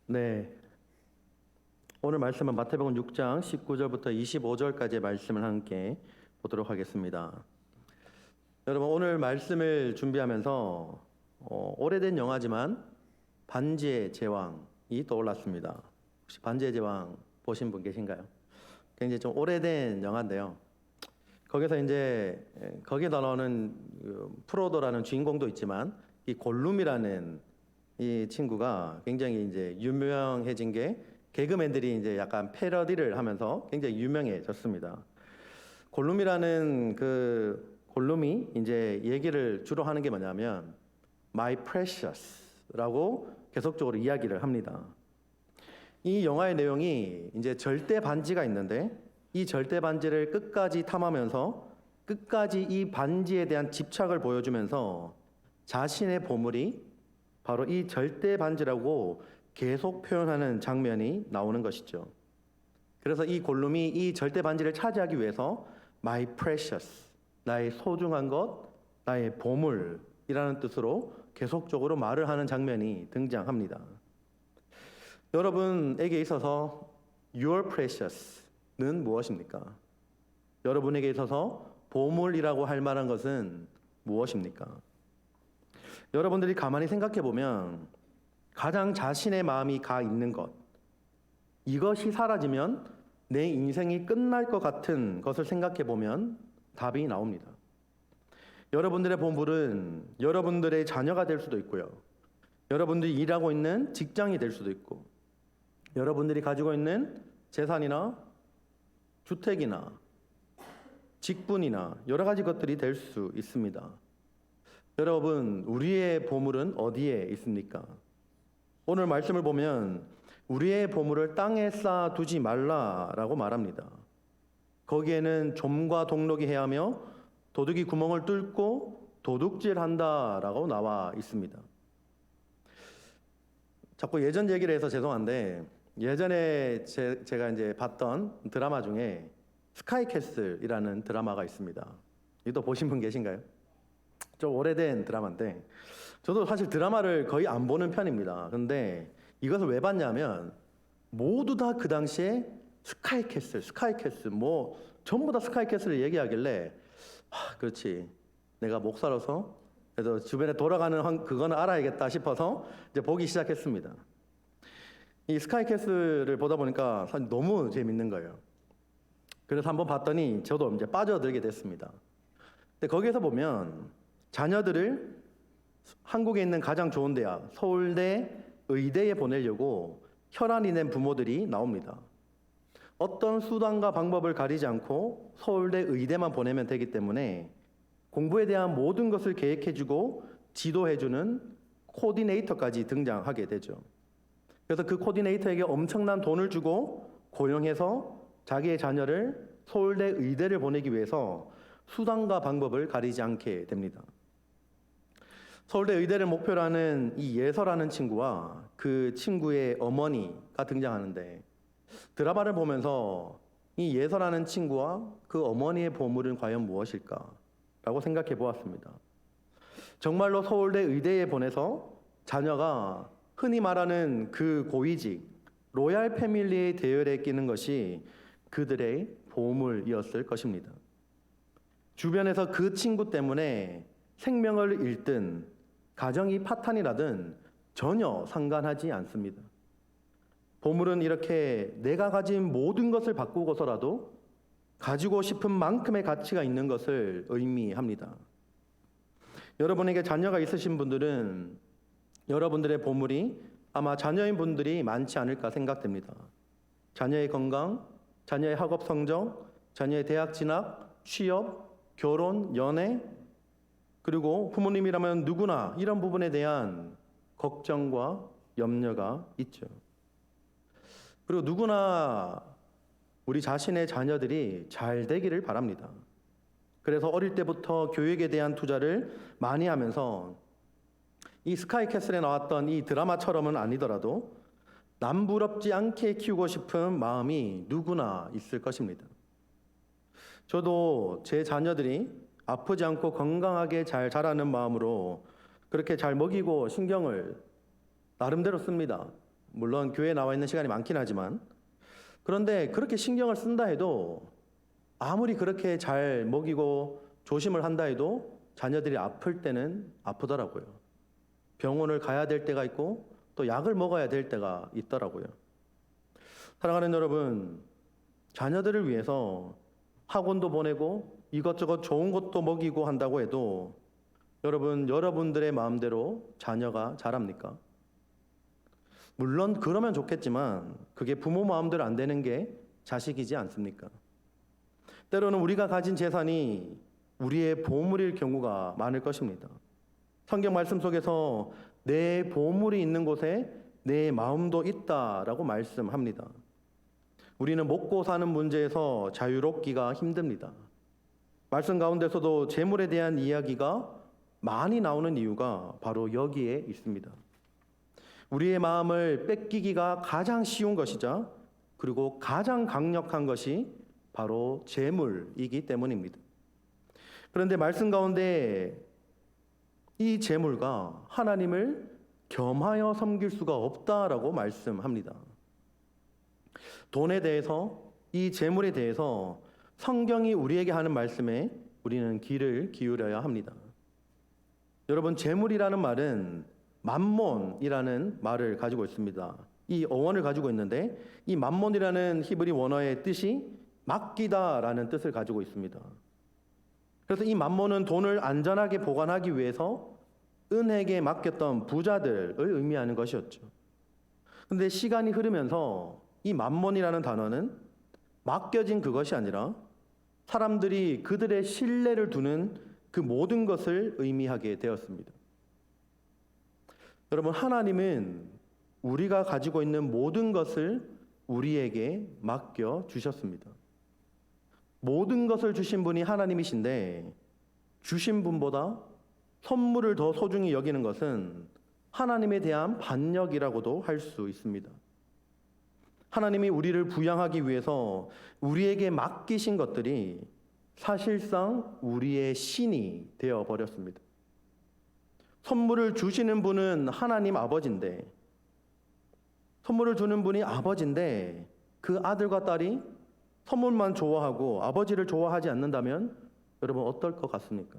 네, 오늘 말씀은 마태복음 6장 19절부터 25절까지의 말씀을 함께 보도록 하겠습니다. 여러분, 오늘 말씀을 준비하면서 오래된 영화지만 반지의 제왕이 떠올랐습니다. 혹시 반지의 제왕 보신 분 계신가요? 굉장히 좀 오래된 영화인데요. 거기서 이제 거기에 나오는 프로도라는 주인공도 있지만 이 골룸이라는 이 친구가 굉장히 이제 유명해진 게 개그맨들이 이제 약간 패러디를 하면서 굉장히 유명해졌습니다. 골룸이라는 그 골룸이 이제 얘기를 주로 하는 게 뭐냐면 My Precious라고 계속적으로 이야기를 합니다. 이 영화의 내용이 이제 절대 반지가 있는데 이 절대 반지를 끝까지 탐하면서 끝까지 이 반지에 대한 집착을 보여주면서 자신의 보물이 바로 이 절대 반지라고 계속 표현하는 장면이 나오는 것이죠. 그래서 이 골룸이 이 절대 반지를 차지하기 위해서 My precious, 나의 소중한 것, 나의 보물이라는 뜻으로 계속적으로 말을 하는 장면이 등장합니다. 여러분에게 있어서 Your precious는 무엇입니까? 여러분에게 있어서 보물이라고 할 만한 것은 무엇입니까? 여러분들이 가만히 생각해 보면 가장 자신의 마음이 가 있는 것, 이것이 사라지면 내 인생이 끝날 것 같은 것을 생각해 보면 답이 나옵니다. 여러분들의 보물은 여러분들의 자녀가 될 수도 있고요. 여러분들이 일하고 있는 직장이 될 수도 있고, 여러분들이 가지고 있는 재산이나 주택이나 직분이나 여러 가지 것들이 될 수 있습니다. 여러분, 우리의 보물은 어디에 있습니까? 오늘 말씀을 보면 우리의 보물을 땅에 쌓아두지 말라라고 말합니다. 거기에는 좀과 동록이 해하며 도둑이 구멍을 뚫고 도둑질한다라고 나와 있습니다. 자꾸 예전 얘기를 해서 죄송한데 예전에 제가 이제 봤던 드라마 중에 스카이캐슬이라는 드라마가 있습니다. 이거 보신 분 계신가요? 좀 오래된 드라마인데 저도 사실 드라마를 거의 안 보는 편입니다. 근데 이것을 왜 봤냐면 모두 다 그 당시에 스카이캐슬 뭐 전부 다 스카이캐슬을 얘기하길래 그렇지, 내가 목사로서 그래서 주변에 돌아가는 그거는 알아야겠다 싶어서 이제 보기 시작했습니다. 이 스카이캐슬을 보다 보니까 사실 너무 재밌는 거예요. 그래서 한번 봤더니 저도 이제 빠져들게 됐습니다. 근데 거기에서 보면 자녀들을 한국에 있는 가장 좋은 대학 서울대 의대에 보내려고 혈안이 낸 부모들이 나옵니다. 어떤 수단과 방법을 가리지 않고 서울대 의대만 보내면 되기 때문에 공부에 대한 모든 것을 계획해주고 지도해주는 코디네이터까지 등장하게 되죠. 그래서 그 코디네이터에게 엄청난 돈을 주고 고용해서 자기의 자녀를 서울대 의대를 보내기 위해서 수단과 방법을 가리지 않게 됩니다. 서울대 의대를 목표로 하는 이 예서라는 친구와 그 친구의 어머니가 등장하는데 드라마를 보면서 이 예서라는 친구와 그 어머니의 보물은 과연 무엇일까라고 생각해 보았습니다. 정말로 서울대 의대에 보내서 자녀가 흔히 말하는 그 고위직 로얄 패밀리의 대열에 끼는 것이 그들의 보물이었을 것입니다. 주변에서 그 친구 때문에 생명을 잃든 가정이 파탄이 나든 전혀 상관하지 않습니다. 보물은 이렇게 내가 가진 모든 것을 바꾸고서라도 가지고 싶은 만큼의 가치가 있는 것을 의미합니다. 여러분에게 자녀가 있으신 분들은 여러분들의 보물이 아마 자녀인 분들이 많지 않을까 생각됩니다. 자녀의 건강, 자녀의 학업 성적, 자녀의 대학 진학, 취업, 결혼, 연애, 그리고 부모님이라면 누구나 이런 부분에 대한 걱정과 염려가 있죠. 그리고 누구나 우리 자신의 자녀들이 잘 되기를 바랍니다. 그래서 어릴 때부터 교육에 대한 투자를 많이 하면서 이 스카이캐슬에 나왔던 이 드라마처럼은 아니더라도 남부럽지 않게 키우고 싶은 마음이 누구나 있을 것입니다. 저도 제 자녀들이 아프지 않고 건강하게 잘 자라는 마음으로 그렇게 잘 먹이고 신경을 나름대로 씁니다. 물론 교회에 나와 있는 시간이 많긴 하지만, 그런데 그렇게 신경을 쓴다 해도, 아무리 그렇게 잘 먹이고 조심을 한다 해도 자녀들이 아플 때는 아프더라고요. 병원을 가야 될 때가 있고 또 약을 먹어야 될 때가 있더라고요. 사랑하는 여러분, 자녀들을 위해서 학원도 보내고 이것저것 좋은 것도 먹이고 한다고 해도 여러분들의 마음대로 자녀가 자랍니까? 물론 그러면 좋겠지만 그게 부모 마음대로 안 되는 게 자식이지 않습니까? 때로는 우리가 가진 재산이 우리의 보물일 경우가 많을 것입니다. 성경 말씀 속에서 내 보물이 있는 곳에 내 마음도 있다라고 말씀합니다. 우리는 먹고 사는 문제에서 자유롭기가 힘듭니다. 말씀 가운데서도 재물에 대한 이야기가 많이 나오는 이유가 바로 여기에 있습니다. 우리의 마음을 뺏기기가 가장 쉬운 것이자 그리고 가장 강력한 것이 바로 재물이기 때문입니다. 그런데 말씀 가운데 이 재물과 하나님을 겸하여 섬길 수가 없다라고 말씀합니다. 돈에 대해서, 이 재물에 대해서 성경이 우리에게 하는 말씀에 우리는 귀를 기울여야 합니다. 여러분, 재물이라는 말은 맘몬이라는 말을 가지고 있습니다. 이 어원을 가지고 있는데 이 맘몬이라는 히브리 원어의 뜻이 맡기다라는 뜻을 가지고 있습니다. 그래서 이 맘몬은 돈을 안전하게 보관하기 위해서 은행에 맡겼던 부자들을 의미하는 것이었죠. 그런데 시간이 흐르면서 이 맘몬이라는 단어는 맡겨진 그것이 아니라 사람들이 그들의 신뢰를 두는 그 모든 것을 의미하게 되었습니다. 여러분, 하나님은 우리가 가지고 있는 모든 것을 우리에게 맡겨 주셨습니다. 모든 것을 주신 분이 하나님이신데 주신 분보다 선물을 더 소중히 여기는 것은 하나님에 대한 반역이라고도 할 수 있습니다. 하나님이 우리를 부양하기 위해서 우리에게 맡기신 것들이 사실상 우리의 신이 되어버렸습니다. 선물을 주시는 분은 하나님 아버지인데, 선물을 주는 분이 아버지인데 그 아들과 딸이 선물만 좋아하고 아버지를 좋아하지 않는다면 여러분 어떨 것 같습니까?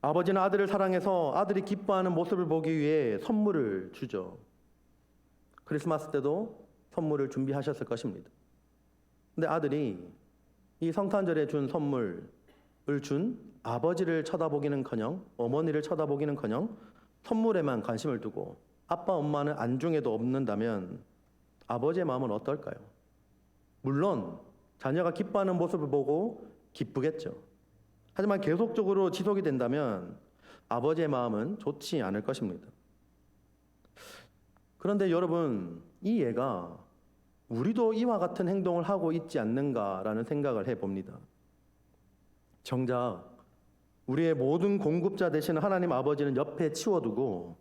아버지는 아들을 사랑해서 아들이 기뻐하는 모습을 보기 위해 선물을 주죠. 크리스마스 때도 선물을 준비하셨을 것입니다. 근데 아들이 이 성탄절에 준 선물을 준 아버지를 쳐다보기는커녕, 어머니를 쳐다보기는커녕 선물에만 관심을 두고 아빠 엄마는 안중에도 없는다면 아버지의 마음은 어떨까요? 물론 자녀가 기뻐하는 모습을 보고 기쁘겠죠. 하지만 계속적으로 지속이 된다면 아버지의 마음은 좋지 않을 것입니다. 그런데 여러분, 이 예가 우리도 이와 같은 행동을 하고 있지 않는가라는 생각을 해봅니다. 정작 우리의 모든 공급자 되시는 하나님 아버지는 옆에 치워두고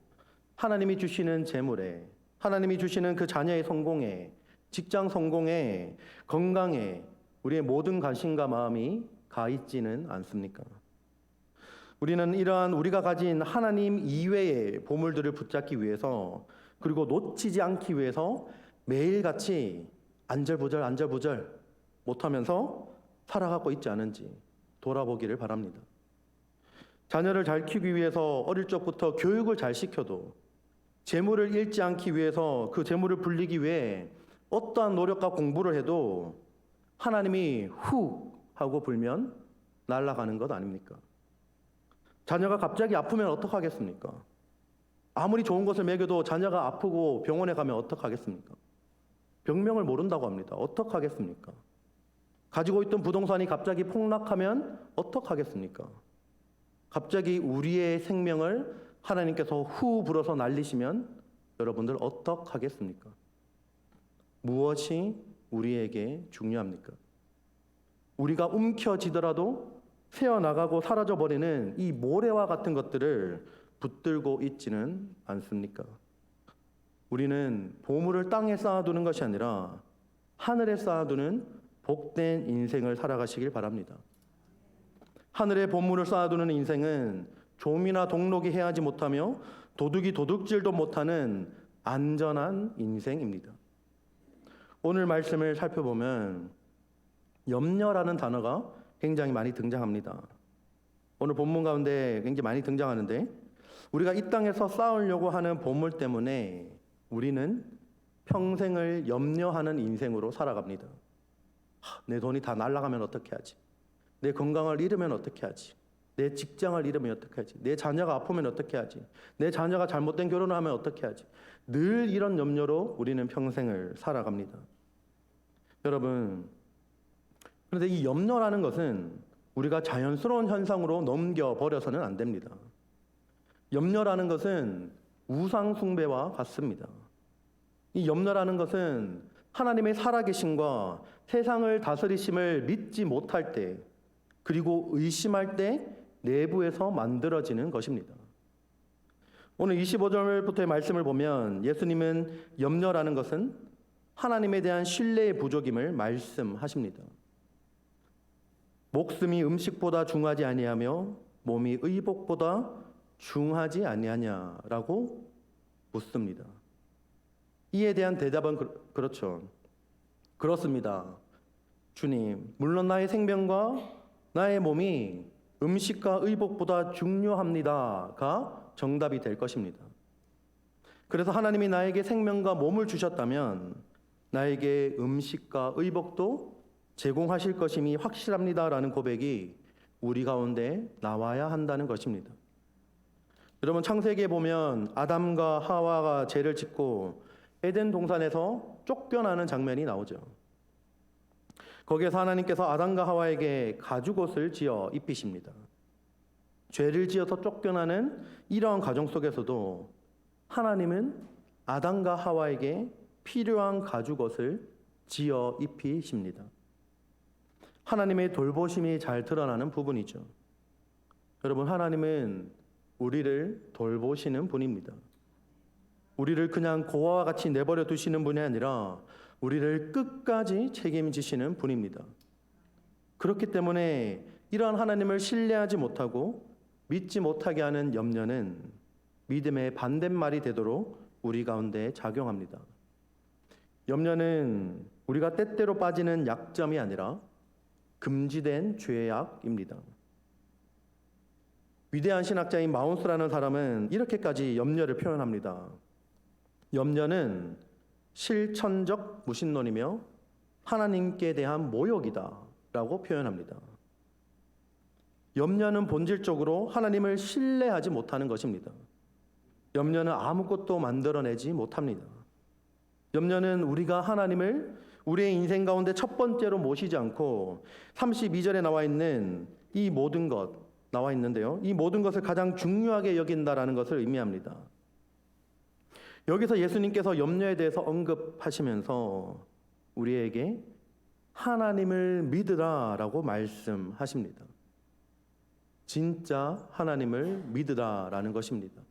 하나님이 주시는 재물에, 하나님이 주시는 그 자녀의 성공에, 직장 성공에, 건강에 우리의 모든 관심과 마음이 가 있지는 않습니까? 우리는 이러한 우리가 가진 하나님 이외의 보물들을 붙잡기 위해서, 그리고 놓치지 않기 위해서 매일같이 안절부절 못하면서 살아가고 있지 않은지 돌아보기를 바랍니다. 자녀를 잘 키우기 위해서 어릴 적부터 교육을 잘 시켜도 재물을 잃지 않기 위해서 그 재물을 불리기 위해 어떠한 노력과 공부를 해도 하나님이 훅 하고 불면 날아가는 것 아닙니까? 자녀가 갑자기 아프면 어떡하겠습니까? 아무리 좋은 것을 먹여도 자녀가 아프고 병원에 가면 어떡하겠습니까? 병명을 모른다고 합니다. 어떡하겠습니까? 가지고 있던 부동산이 갑자기 폭락하면 어떡하겠습니까? 갑자기 우리의 생명을 하나님께서 후 불어서 날리시면 여러분들 어떡하겠습니까? 무엇이 우리에게 중요합니까? 우리가 움켜쥐더라도 새어나가고 사라져버리는 이 모래와 같은 것들을 붙들고 있지는 않습니까? 우리는 보물을 땅에 쌓아두는 것이 아니라 하늘에 쌓아두는 복된 인생을 살아가시길 바랍니다. 하늘에 보물을 쌓아두는 인생은 좀이나 동록이 해하지 못하며 도둑이 도둑질도 못하는 안전한 인생입니다. 오늘 말씀을 살펴보면 염려라는 단어가 굉장히 많이 등장합니다. 오늘 본문 가운데 굉장히 많이 등장하는데 우리가 이 땅에서 쌓으려고 하는 보물 때문에 우리는 평생을 염려하는 인생으로 살아갑니다. 내 돈이 다 날아가면 어떻게 하지? 내 건강을 잃으면 어떻게 하지? 내 직장을 잃으면 어떻게 하지? 내 자녀가 아프면 어떻게 하지? 내 자녀가 잘못된 결혼을 하면 어떻게 하지? 늘 이런 염려로 우리는 평생을 살아갑니다. 여러분, 그런데 이 염려라는 것은 우리가 자연스러운 현상으로 넘겨버려서는 안 됩니다. 염려라는 것은 우상 숭배와 같습니다. 이 염려라는 것은 하나님의 살아계심과 세상을 다스리심을 믿지 못할 때, 그리고 의심할 때 내부에서 만들어지는 것입니다. 오늘 25절부터의 말씀을 보면 예수님은 염려라는 것은 하나님에 대한 신뢰의 부족임을 말씀하십니다. 목숨이 음식보다 중하지 아니하며 몸이 의복보다 중하지 아니하냐라고 묻습니다. 이에 대한 대답은 그렇죠. 그렇습니다. 주님, 물론 나의 생명과 나의 몸이 음식과 의복보다 중요합니다가 정답이 될 것입니다. 그래서 하나님이 나에게 생명과 몸을 주셨다면 나에게 음식과 의복도 제공하실 것임이 확실합니다라는 고백이 우리 가운데 나와야 한다는 것입니다. 여러분, 창세기에 보면 아담과 하와가 죄를 짓고 에덴 동산에서 쫓겨나는 장면이 나오죠. 거기에서 하나님께서 아담과 하와에게 가죽옷을 지어 입히십니다. 죄를 지어서 쫓겨나는 이러한 과정 속에서도 하나님은 아담과 하와에게 필요한 가죽옷을 지어 입히십니다. 하나님의 돌보심이 잘 드러나는 부분이죠. 여러분, 하나님은 우리를 돌보시는 분입니다. 우리를 그냥 고아와 같이 내버려 두시는 분이 아니라 우리를 끝까지 책임지시는 분입니다. 그렇기 때문에 이러한 하나님을 신뢰하지 못하고 믿지 못하게 하는 염려는 믿음의 반대말이 되도록 우리 가운데 작용합니다. 염려는 우리가 때때로 빠지는 약점이 아니라 금지된 죄악입니다. 위대한 신학자인 마운스라는 사람은 이렇게까지 염려를 표현합니다. 염려는 실천적 무신론이며 하나님께 대한 모욕이다 라고 표현합니다. 염려는 본질적으로 하나님을 신뢰하지 못하는 것입니다. 염려는 아무것도 만들어내지 못합니다. 염려는 우리가 하나님을 우리의 인생 가운데 첫 번째로 모시지 않고 32절에 나와 있는 이 모든 것 나와 있는데요. 이 모든 것을 가장 중요하게 여긴다라는 것을 의미합니다. 여기서 예수님께서 염려에 대해서 언급하시면서 우리에게 하나님을 믿으라라고 말씀하십니다. 진짜 하나님을 믿으라라는 것입니다.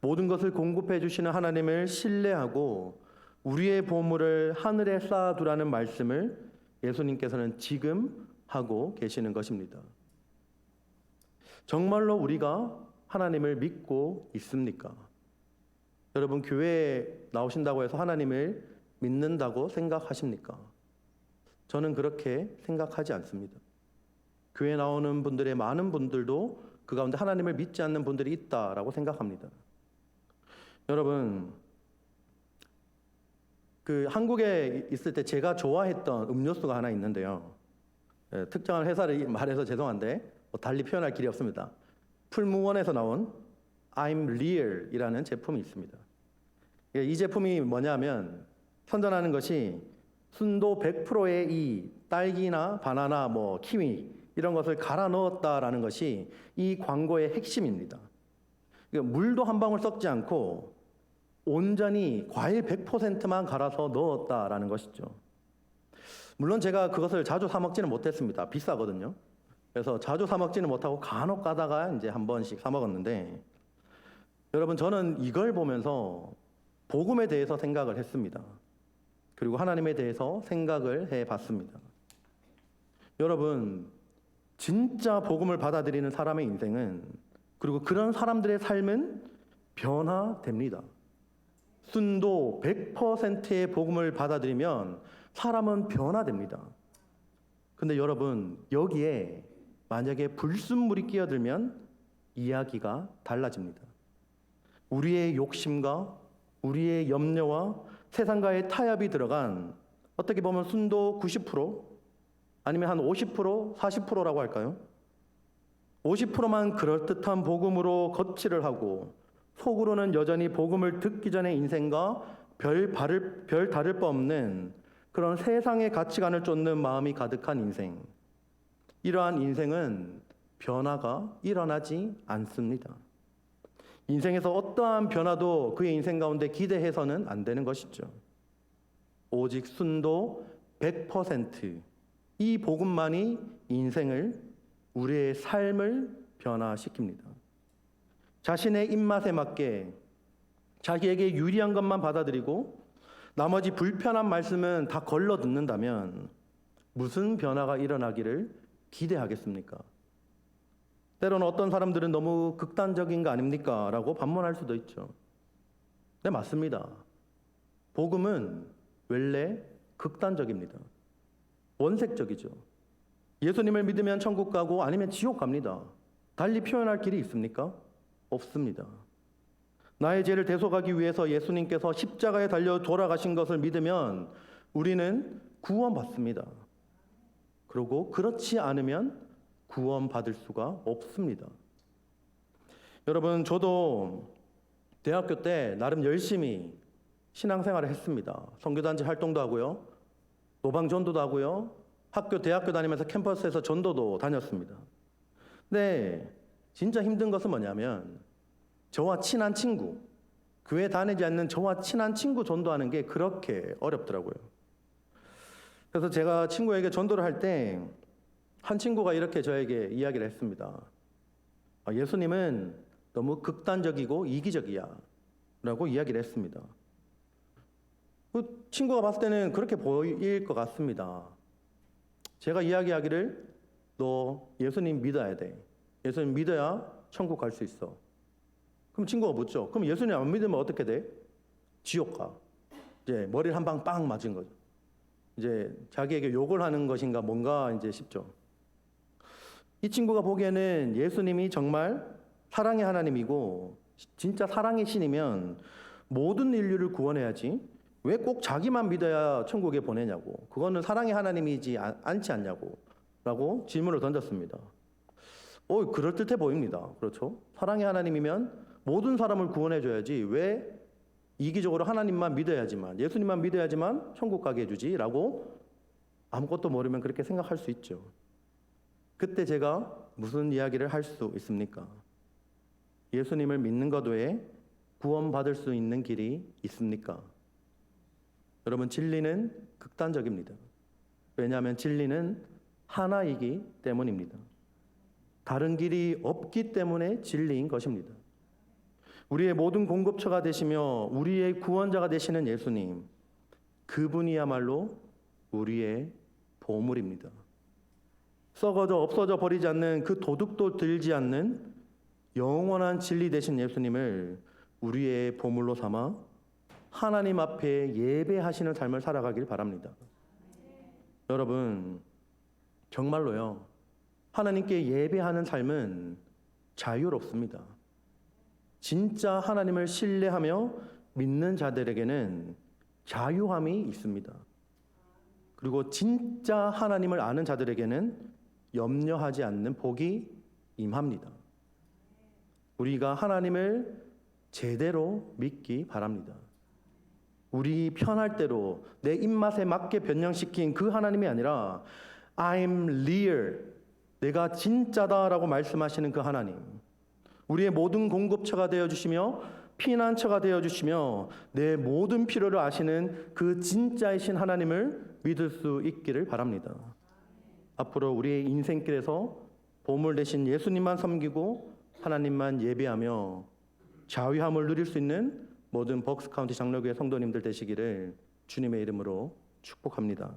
모든 것을 공급해 주시는 하나님을 신뢰하고 우리의 보물을 하늘에 쌓아두라는 말씀을 예수님께서는 지금 하고 계시는 것입니다. 정말로 우리가 하나님을 믿고 있습니까? 여러분, 교회에 나오신다고 해서 하나님을 믿는다고 생각하십니까? 저는 그렇게 생각하지 않습니다. 교회에 나오는 분들의 많은 분들도 그 가운데 하나님을 믿지 않는 분들이 있다라고 생각합니다. 여러분, 한국에 있을 때 제가 좋아했던 음료수가 하나 있는데요. 특정한 회사를 말해서 죄송한데 달리 표현할 길이 없습니다. 풀무원에서 나온 I'm Real이라는 제품이 있습니다. 이 제품이 뭐냐면 선전하는 것이 순도 100%의 이 딸기나 바나나, 키위 이런 것을 갈아 넣었다라는 것이 이 광고의 핵심입니다. 물도 한 방울 섞지 않고 온전히 과일 100%만 갈아서 넣었다라는 것이죠. 물론 제가 그것을 자주 사 먹지는 못했습니다. 비싸거든요. 그래서 자주 사 먹지는 못하고 간혹 가다가 이제 한 번씩 사 먹었는데, 여러분, 저는 이걸 보면서 복음에 대해서 생각을 했습니다. 그리고 하나님에 대해서 생각을 해봤습니다. 여러분, 진짜 복음을 받아들이는 사람의 인생은, 그리고 그런 사람들의 삶은 변화됩니다. 순도 100%의 복음을 받아들이면 사람은 변화됩니다. 근데 여러분, 여기에 만약에 불순물이 끼어들면 이야기가 달라집니다. 우리의 욕심과 우리의 염려와 세상과의 타협이 들어간, 어떻게 보면 순도 90%, 아니면 한 50%, 40%라고 할까요? 50%만 그럴듯한 복음으로 거치를 하고 속으로는 여전히 복음을 듣기 전의 인생과 별 다를 바 없는 그런 세상의 가치관을 쫓는 마음이 가득한 인생. 이러한 인생은 변화가 일어나지 않습니다. 인생에서 어떠한 변화도 그의 인생 가운데 기대해서는 안 되는 것이죠. 오직 순도 100%, 이 복음만이 인생을, 우리의 삶을 변화시킵니다. 자신의 입맛에 맞게 자기에게 유리한 것만 받아들이고 나머지 불편한 말씀은 다 걸러 듣는다면 무슨 변화가 일어나기를 기대하겠습니까? 때로는 어떤 사람들은 너무 극단적인 거 아닙니까? 라고 반문할 수도 있죠. 네, 맞습니다. 복음은 원래 극단적입니다. 원색적이죠. 예수님을 믿으면 천국 가고 아니면 지옥 갑니다. 달리 표현할 길이 있습니까? 없습니다. 나의 죄를 대속하기 위해서 예수님께서 십자가에 달려 돌아가신 것을 믿으면 우리는 구원받습니다. 그리고 그렇지 않으면 구원받을 수가 없습니다. 여러분, 저도 대학교 때 나름 열심히 신앙생활을 했습니다. 선교단체 활동도 하고요, 노방전도도 하고요, 대학교 다니면서 캠퍼스에서 전도도 다녔습니다. 근데 진짜 힘든 것은 뭐냐면 저와 친한 친구, 교회 다니지 않는 저와 친한 친구 전도하는 게 그렇게 어렵더라고요. 그래서 제가 친구에게 전도를 할 때 한 친구가 이렇게 저에게 이야기를 했습니다. 예수님은 너무 극단적이고 이기적이야 라고 이야기를 했습니다. 그 친구가 봤을 때는 그렇게 보일 것 같습니다. 제가 이야기하기를, 너 예수님 믿어야 돼. 예수님 믿어야 천국 갈 수 있어. 그럼 친구가 묻죠. 그럼 예수님 안 믿으면 어떻게 돼? 지옥 가. 이제 머리를 한 방 빵 맞은 거죠. 이제 자기에게 욕을 하는 것인가 뭔가 이제 싶죠. 이 친구가 보기에는 예수님이 정말 사랑의 하나님이고 진짜 사랑의 신이면 모든 인류를 구원해야지 왜 꼭 자기만 믿어야 천국에 보내냐고, 그거는 사랑의 하나님이지 않지 않냐고 라고 질문을 던졌습니다. 그럴듯해 보입니다. 그렇죠? 사랑의 하나님이면 모든 사람을 구원해줘야지 왜 이기적으로 하나님만 믿어야지만, 예수님만 믿어야지만 천국 가게 해주지 라고 아무것도 모르면 그렇게 생각할 수 있죠. 그때 제가 무슨 이야기를 할 수 있습니까? 예수님을 믿는 것 외에 구원받을 수 있는 길이 있습니까? 여러분, 진리는 극단적입니다. 왜냐하면 진리는 하나이기 때문입니다. 다른 길이 없기 때문에 진리인 것입니다. 우리의 모든 공급처가 되시며 우리의 구원자가 되시는 예수님, 그분이야말로 우리의 보물입니다. 썩어져 없어져 버리지 않는, 그 도둑도 들지 않는 영원한 진리 되신 예수님을 우리의 보물로 삼아 하나님 앞에 예배하시는 삶을 살아가길 바랍니다. 여러분, 정말로요, 하나님께 예배하는 삶은 자유롭습니다. 진짜 하나님을 신뢰하며 믿는 자들에게는 자유함이 있습니다. 그리고 진짜 하나님을 아는 자들에게는 염려하지 않는 복이 임합니다. 우리가 하나님을 제대로 믿기 바랍니다. 우리 편할 대로 내 입맛에 맞게 변형시킨 그 하나님이 아니라 I'm real, 내가 진짜다라고 말씀하시는 그 하나님, 우리의 모든 공급처가 되어주시며 피난처가 되어주시며 내 모든 필요를 아시는 그 진짜이신 하나님을 믿을 수 있기를 바랍니다. 앞으로 우리의 인생길에서 보물 되신 예수님만 섬기고 하나님만 예배하며 자유함을 누릴 수 있는 모든 벅스카운티 장로교회 성도님들 되시기를 주님의 이름으로 축복합니다.